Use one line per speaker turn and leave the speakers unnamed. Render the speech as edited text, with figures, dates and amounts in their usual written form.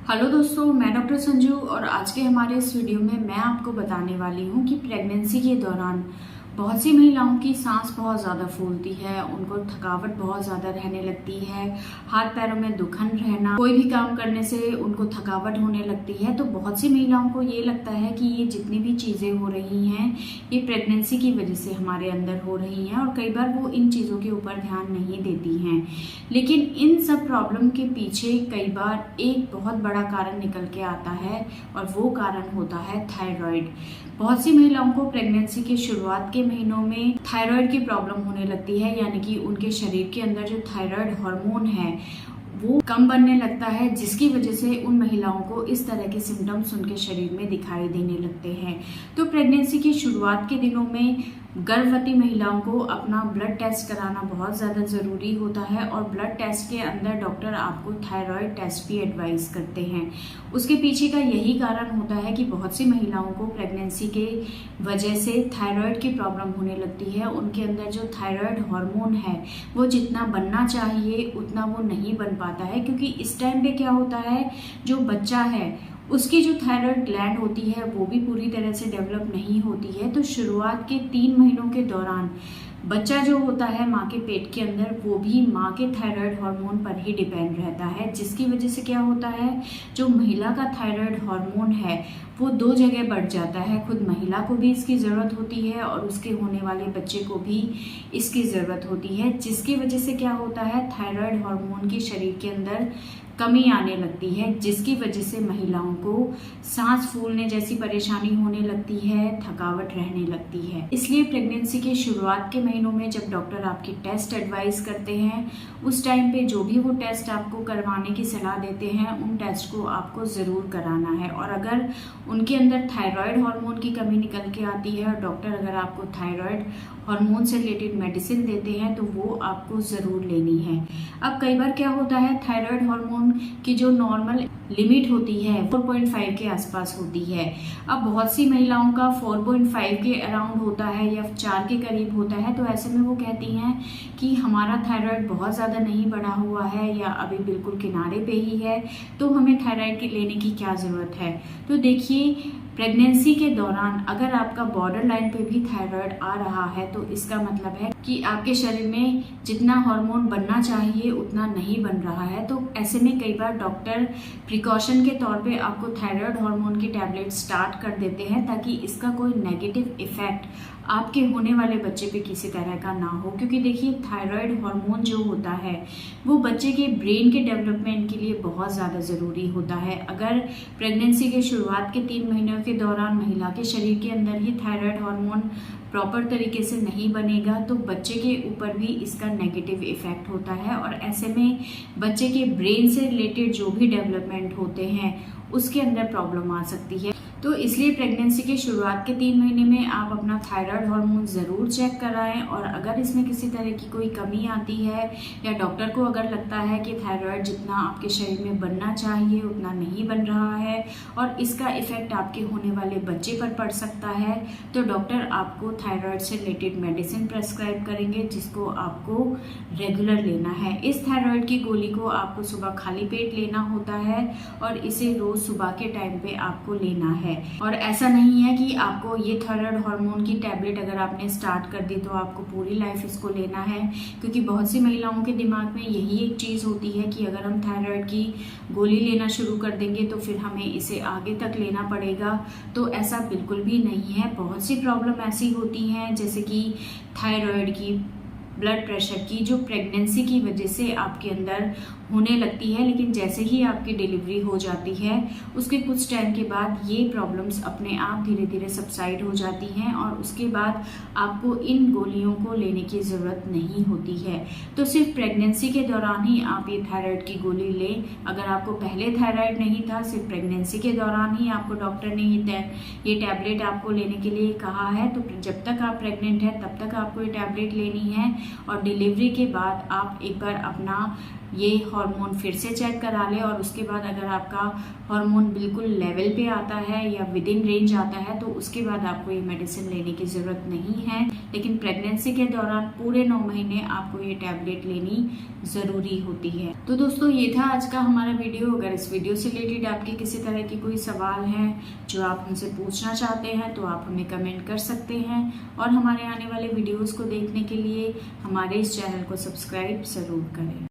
Hello दोस्तों, मैं doctor Sanju और आज के हमारे इस वीडियो में मैं आपको बताने वाली हूँ कि प्रेगनेंसी के दौरान बहुत सी महिलाओं की सांस बहुत ज़्यादा फूलती है, उनको थकावट बहुत ज़्यादा रहने लगती है, हाथ पैरों में दुखन रहना, कोई भी काम करने से उनको थकावट होने लगती है। तो बहुत सी महिलाओं को ये लगता है कि ये जितनी भी चीज़ें हो रही हैं ये प्रेगनेंसी की वजह से हमारे अंदर हो रही हैं और कई बार वो इन चीज़ों के ऊपर ध्यान नहीं देती हैं। लेकिन इन सब प्रॉब्लम के पीछे कई बार एक बहुत बड़ा कारण निकल के आता है और वो कारण होता है थायराइड। बहुत सी महिलाओं को प्रेगनेंसी के शुरुआत के महीनों में थायराइड की प्रॉब्लम होने लगती है, यानी कि उनके शरीर के अंदर जो थायराइड हार्मोन है वो कम बनने लगता है, जिसकी वजह से उन महिलाओं को इस तरह के सिम्टम्स उनके शरीर में दिखाई देने लगते हैं। तो प्रेगनेंसी की शुरुआत के दिनों में गर्भवती महिलाओं को अपना ब्लड टेस्ट कराना बहुत ज़्यादा ज़रूरी होता है और ब्लड टेस्ट के अंदर डॉक्टर आपको थायराइड टेस्ट भी एडवाइस करते हैं। उसके पीछे का यही कारण होता है कि बहुत सी महिलाओं को प्रेगनेंसी के वजह से थायराइड की प्रॉब्लम होने लगती है। उनके अंदर जो थायराइड हार्मोन है वो जितना बनना चाहिए उतना वो नहीं बन पाता है, क्योंकि इस टाइम पे क्या होता है, जो बच्चा है उसकी जो थायराइड ग्लैंड होती है वो भी पूरी तरह से डेवलप नहीं होती है। तो शुरुआत के 3 महीनों के दौरान बच्चा जो होता है माँ के पेट के अंदर वो भी माँ के थायराइड हार्मोन पर ही डिपेंड रहता है, जिसकी वजह से क्या होता है, जो महिला का थायराइड हार्मोन है वो 2 जगह बढ़ जाता है। खुद महिला को भी इसकी ज़रूरत होती है और उसके होने वाले बच्चे को भी इसकी ज़रूरत होती है, जिसकी वजह से क्या होता है, थायराइड हार्मोन की शरीर के अंदर कमी आने लगती है, जिसकी वजह से महिलाओं को सांस फूलने जैसी परेशानी होने लगती है, थकावट रहने लगती है। इसलिए प्रेगनेंसी के शुरुआत के महीनों में जब डॉक्टर आपकी टेस्ट एडवाइस करते हैं उस टाइम पे जो भी वो टेस्ट आपको करवाने की सलाह देते हैं उन टेस्ट को आपको ज़रूर कराना है। और अगर उनके अंदर थायराइड हार्मोन की कमी निकल के आती है और डॉक्टर अगर आपको थायराइड हार्मोन से रिलेटेड मेडिसिन देते हैं तो वो आपको ज़रूर लेनी है। अब कई बार क्या होता है, थायराइड हार्मोन की जो नॉर्मल लिमिट होती है 4.5 के आसपास होती है। अब बहुत सी महिलाओं का 4.5 के अराउंड होता है या 4 के करीब होता है, तो ऐसे में वो कहती हैं कि हमारा थायराइड बहुत ज़्यादा नहीं बढ़ा हुआ है या अभी बिल्कुल किनारे पे ही है, तो हमें थायराइड की लेने की क्या ज़रूरत है। तो देखिए, प्रेगनेंसी के दौरान अगर आपका बॉर्डर लाइन पे भी थायराइड आ रहा है तो इसका मतलब है कि आपके शरीर में जितना हार्मोन बनना चाहिए उतना नहीं बन रहा है। तो ऐसे में कई बार डॉक्टर प्रिकॉशन के तौर पे आपको थायराइड हार्मोन की टैबलेट स्टार्ट कर देते हैं ताकि इसका कोई नेगेटिव इफेक्ट आपके होने वाले बच्चे पे किसी तरह का ना हो। क्योंकि देखिए, थायराइड हार्मोन जो होता है वो बच्चे के ब्रेन के डेवलपमेंट के लिए बहुत ज़्यादा ज़रूरी होता है। अगर प्रेगनेंसी के शुरुआत के 3 महीनों के दौरान महिला के शरीर के अंदर ही थायराइड हार्मोन प्रॉपर तरीके से नहीं बनेगा तो बच्चे के ऊपर भी इसका नेगेटिव इफेक्ट होता है और ऐसे में बच्चे के ब्रेन से रिलेटेड जो भी डेवलपमेंट होते हैं उसके अंदर प्रॉब्लम आ सकती है। तो इसलिए प्रेगनेंसी के शुरुआत के 3 महीने में आप अपना थायराइड हार्मोन ज़रूर चेक कराएं और अगर इसमें किसी तरह की कोई कमी आती है या डॉक्टर को अगर लगता है कि थायराइड जितना आपके शरीर में बनना चाहिए उतना नहीं बन रहा है और इसका इफेक्ट आपके होने वाले बच्चे पर पड़ सकता है, तो डॉक्टर आपको थायराइड से रिलेटेड मेडिसिन प्रेस्क्राइब करेंगे जिसको आपको रेगुलर लेना है। इस थायराइड की गोली को आपको सुबह खाली पेट लेना होता है और इसे रोज़ सुबह के टाइम पे आपको लेना है। और ऐसा नहीं है कि आपको ये थायराइड हार्मोन की टैबलेट अगर आपने स्टार्ट कर दी तो आपको पूरी लाइफ इसको लेना है, क्योंकि बहुत सी महिलाओं के दिमाग में यही एक चीज़ होती है कि अगर हम थायराइड की गोली लेना शुरू कर देंगे तो फिर हमें इसे आगे तक लेना पड़ेगा। तो ऐसा बिल्कुल भी नहीं है। बहुत सी प्रॉब्लम ऐसी होती हैं जैसे कि थायराइड की, ब्लड प्रेशर की, जो प्रेगनेंसी की वजह से आपके अंदर होने लगती है, लेकिन जैसे ही आपकी डिलीवरी हो जाती है उसके कुछ टाइम के बाद ये प्रॉब्लम्स अपने आप धीरे धीरे सबसाइड हो जाती हैं और उसके बाद आपको इन गोलियों को लेने की ज़रूरत नहीं होती है। तो सिर्फ प्रेगनेंसी के दौरान ही आप ये थायराइड की गोली लें। अगर आपको पहले थायराइड नहीं था, सिर्फ प्रेगनेंसी के दौरान ही आपको डॉक्टर ने ये टैबलेट आपको लेने के लिए कहा है, तो जब तक आप प्रेग्नेंट हैं तब तक आपको ये टैबलेट लेनी है और डिलीवरी के बाद आप एक बार अपना ये हार्मोन फिर से चेक करा लें, और उसके बाद अगर आपका हार्मोन बिल्कुल लेवल पे आता है या विद इन रेंज आता है तो उसके बाद आपको ये मेडिसिन लेने की ज़रूरत नहीं है। लेकिन प्रेगनेंसी के दौरान पूरे 9 महीने आपको ये टैबलेट लेनी ज़रूरी होती है। तो दोस्तों, ये था आज का हमारा वीडियो। अगर इस वीडियो से रिलेटेड आपके किसी तरह की कोई सवाल है जो आप हमसे पूछना चाहते हैं तो आप हमें कमेंट कर सकते हैं, और हमारे आने वाले वीडियोज़ को देखने के लिए हमारे इस चैनल को सब्सक्राइब ज़रूर करें।